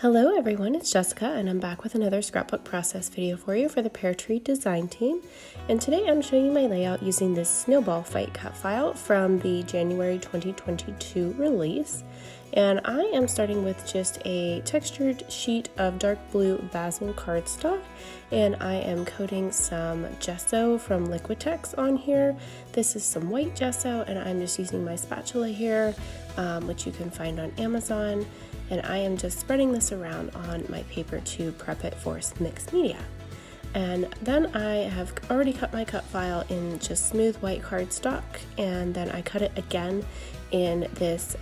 Hello everyone, it's Jessica and I'm back with another scrapbook process video for you for the Peartree design team. And today I'm showing you my layout using this Snowball fight cut file from the January 2022 release. And I am starting with just a textured sheet of dark blue Bazzil cardstock, and I am coating some gesso from Liquitex on here. This is some white gesso and I'm just using my spatula here, which you can find on Amazon. And I am just spreading this around on my paper to prep it for mixed media. And then I have already cut my cut file in just smooth white cardstock, and then I cut it again in this,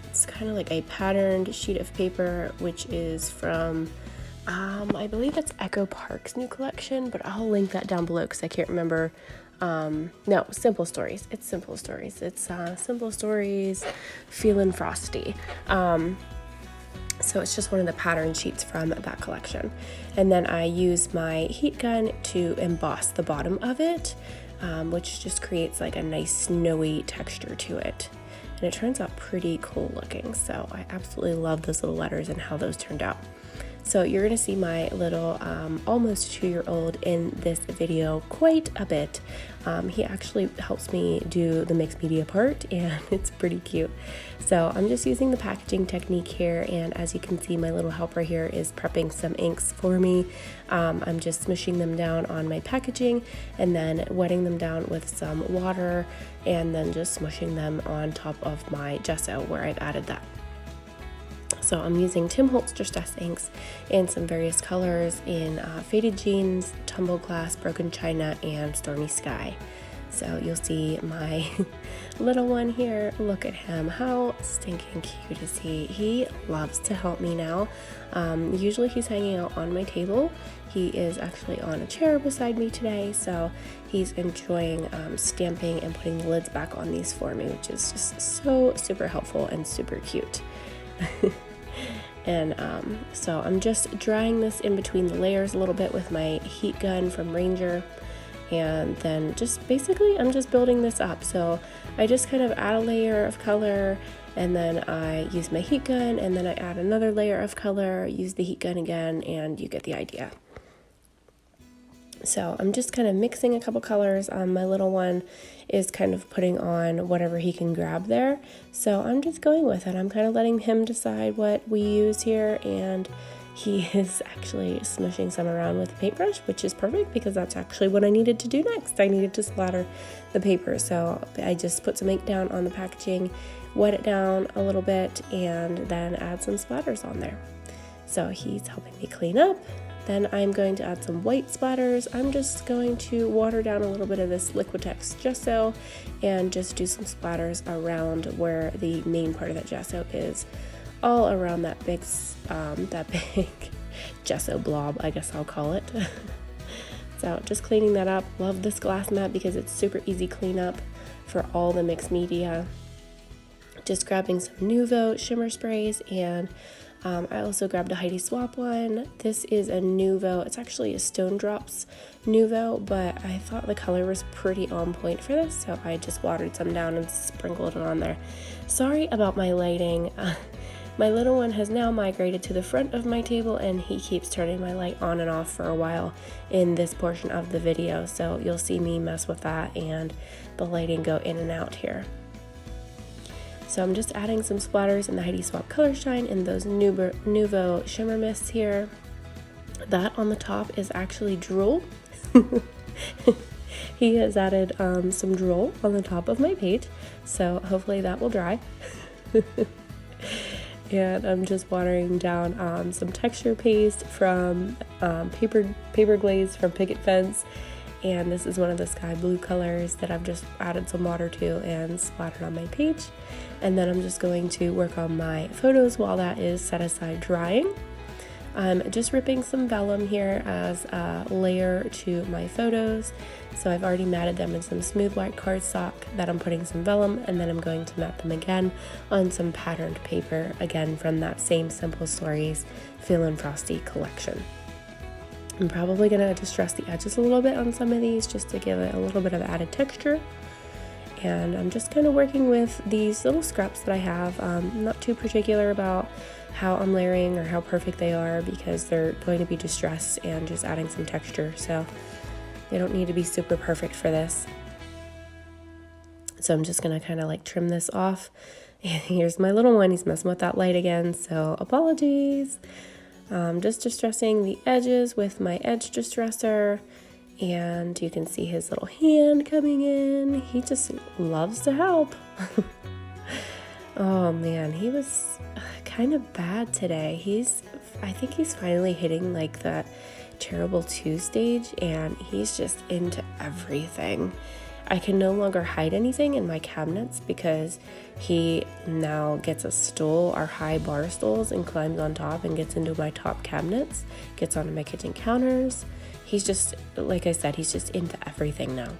it's kind of like a patterned sheet of paper, which is from, I believe it's Echo Park's new collection, but I'll link that down below because I can't remember. No, Simple Stories. It's Simple Stories. It's Simple Stories Feelin Frosty. So it's just one of the pattern sheets from that collection. And then I use my heat gun to emboss the bottom of it, which just creates like a nice snowy texture to it. And it turns out pretty cool looking. So I absolutely love those little letters and how those turned out. So you're going to see my little almost 2-year-old in this video quite a bit. He actually helps me do the mixed media part, and it's pretty cute. So I'm just using the packaging technique here, and as you can see, my little helper here is prepping some inks for me. I'm just smushing them down on my packaging and then wetting them down with some water and then just smushing them on top of my gesso where I've added that. So I'm using Holtz Distress inks in some various colors in Faded Jeans, Tumbled Glass, Broken China, and Stormy Sky. So you'll see my little one here. Look at him. How stinking cute is he? He loves to help me now. Usually he's hanging out on my table. He is actually on a chair beside me today, so he's enjoying stamping and putting the lids back on these for me, which is just so super helpful and super cute. And so I'm just drying this in between the layers a little bit with my heat gun from Ranger, and then just basically I'm just building this up. So I just kind of add a layer of color, and then I use my heat gun, and then I add another layer of color, use the heat gun again, and you get the idea. So I'm just kind of mixing a couple colors. My little one is kind of putting on whatever he can grab there. So I'm just going with it. I'm kind of letting him decide what we use here, and he is actually smushing some around with a paintbrush, which is perfect because that's actually what I needed to do next. I needed to splatter the paper. So I just put some ink down on the packaging, wet it down a little bit, and then add some splatters on there. So he's helping me clean up. Then I'm going to add some white splatters. I'm just going to water down a little bit of this Liquitex gesso and just do some splatters around where the main part of that gesso is, all around that big gesso blob, I guess I'll call it. So just cleaning that up. Love this glass mat because it's super easy cleanup for all the mixed media. Just grabbing some Nuvo shimmer sprays, and I also grabbed a Heidi Swapp one. This is a Nuvo. It's actually a Stone Drops Nuvo, but I thought the color was pretty on point for this, so I just watered some down and sprinkled it on there. Sorry about my lighting. My little one has now migrated to the front of my table, and he keeps turning my light on and off for a while in this portion of the video, so you'll see me mess with that and the lighting go in and out here. So I'm just adding some splatters in the Heidi Swapp Color Shine in those Nuvo shimmer mists here. That on the top is actually drool. He has added some drool on the top of my page, so hopefully that will dry. And I'm just watering down some texture paste from paper glaze from Picket Fence. And this is one of the sky blue colors that I've just added some water to and splattered on my page. And then I'm just going to work on my photos while that is set aside drying. I'm just ripping some vellum here as a layer to my photos. So I've already matted them in some smooth white cardstock that I'm putting some vellum, and then I'm going to mat them again on some patterned paper, again from that same Simple Stories Feelin Frosty collection. I'm probably going to distress the edges a little bit on some of these just to give it a little bit of added texture. and I'm just kind of working with these little scraps that I have. I'm not too particular about how I'm layering or how perfect they are because they're going to be distressed and just adding some texture, so they don't need to be super perfect for this. So I'm just gonna kind of like trim this off. And here's my little one, he's messing with that light again, so apologies. Just distressing the edges with my edge distresser, and you can see his little hand coming in. He just loves to help. Oh man, he was kind of bad today. I think he's finally hitting like that terrible 2 stage, and he's just into everything. I can no longer hide anything in my cabinets because he now gets a stool, our high bar stools, and climbs on top and gets into my top cabinets, gets onto my kitchen counters. He's just, like I said, he's just into everything now.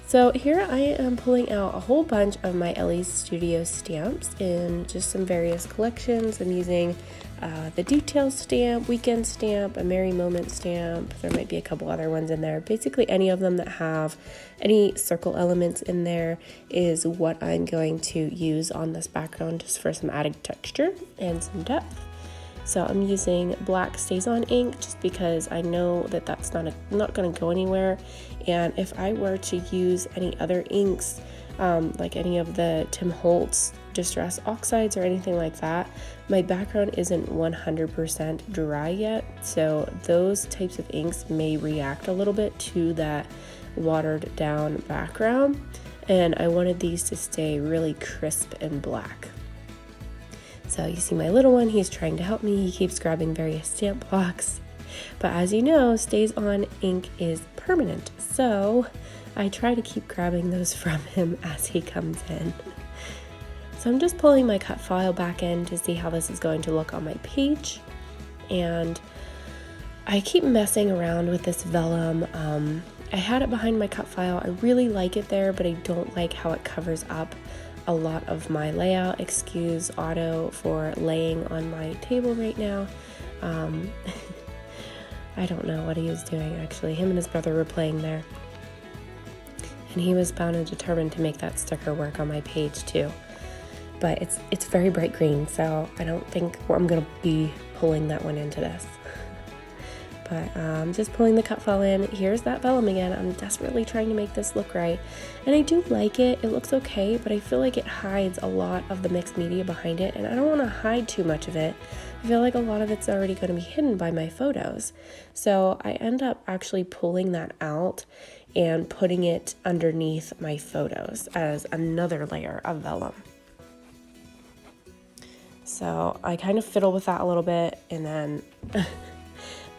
So here I am pulling out a whole bunch of my Elle Studio stamps in just some various collections. I'm using the detail stamp, weekend stamp, a merry moment stamp. There might be a couple other ones in there. Basically any of them that have any circle elements in there is what I'm going to use on this background just for some added texture and some depth. So I'm using black Stazon ink just because I know that that's not going to go anywhere. And if I were to use any other inks, like any of the Tim Holtz Distress Oxides or anything like that, my background isn't 100% dry yet. So those types of inks may react a little bit to that watered down background. And I wanted these to stay really crisp and black. So you see my little one, he's trying to help me. He keeps grabbing various stamp blocks. But as you know, Stazon ink is permanent. So I try to keep grabbing those from him as he comes in. So I'm just pulling my cut file back in to see how this is going to look on my page. And I keep messing around with this vellum. I had it behind my cut file. I really like it there, but I don't like how it covers up a lot of my layout. Excuse Otto for laying on my table right now. I don't know what he was doing actually. Him and his brother were playing there. And he was bound and determined to make that sticker work on my page too. But it's very bright green, so I don't think I'm gonna be pulling that one into this. But I'm just pulling the cut file in. Here's that vellum again. I'm desperately trying to make this look right. And I do like it. It looks okay, but I feel like it hides a lot of the mixed media behind it, and I don't want to hide too much of it. I feel like a lot of it's already going to be hidden by my photos. So I end up actually pulling that out and putting it underneath my photos as another layer of vellum. So I kind of fiddle with that a little bit, and then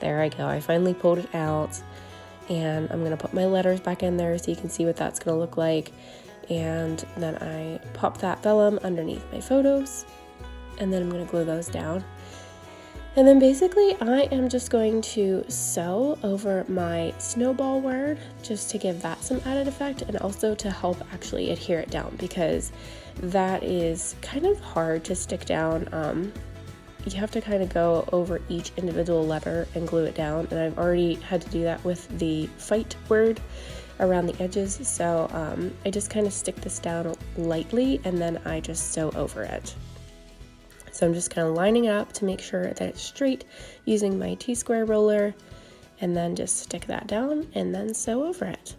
there I go. I finally pulled it out, and I'm going to put my letters back in there so you can see what that's going to look like. And then I pop that vellum underneath my photos, and then I'm going to glue those down. And then basically I am just going to sew over my Snowball word just to give that some added effect, and also to help actually adhere it down, because that is kind of hard to stick down. You have to kind of go over each individual letter and glue it down, and I've already had to do that with the fight word around the edges. So I just kind of stick this down lightly, and then I just sew over it. So I'm just kind of lining it up to make sure that it's straight using my T-square roller, and then just stick that down and then sew over it.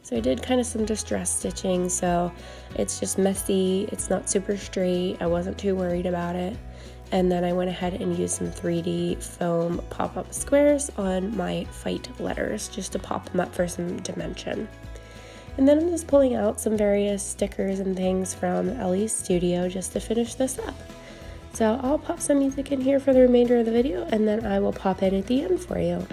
So I did kind of some distress stitching, so it's just messy, it's not super straight. I wasn't too worried about it. And then I went ahead and used some 3D foam pop-up squares on my fight letters just to pop them up for some dimension. And then I'm just pulling out some various stickers and things from Elle Studio just to finish this up. So I'll pop some music in here for the remainder of the video, and then I will pop in at the end for you.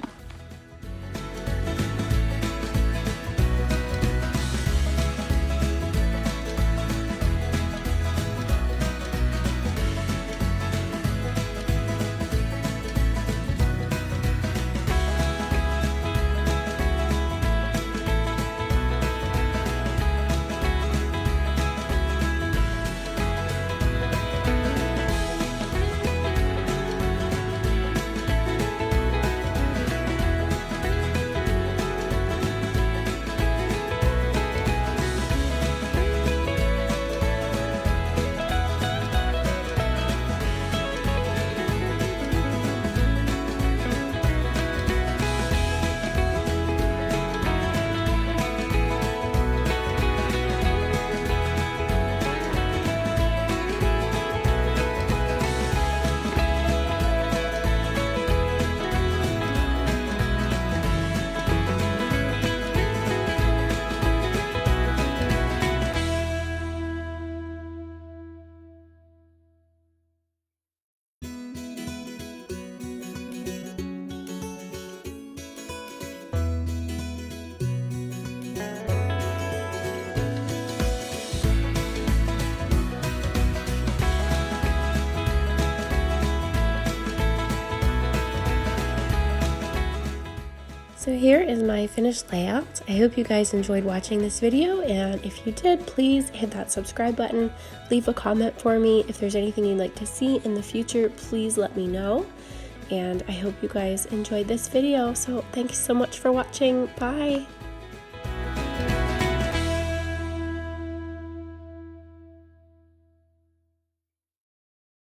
So here is my finished layout. I hope you guys enjoyed watching this video, and if you did, please hit that subscribe button, leave a comment for me. If there's anything you'd like to see in the future, please let me know. And I hope you guys enjoyed this video. So thank you so much for watching. Bye!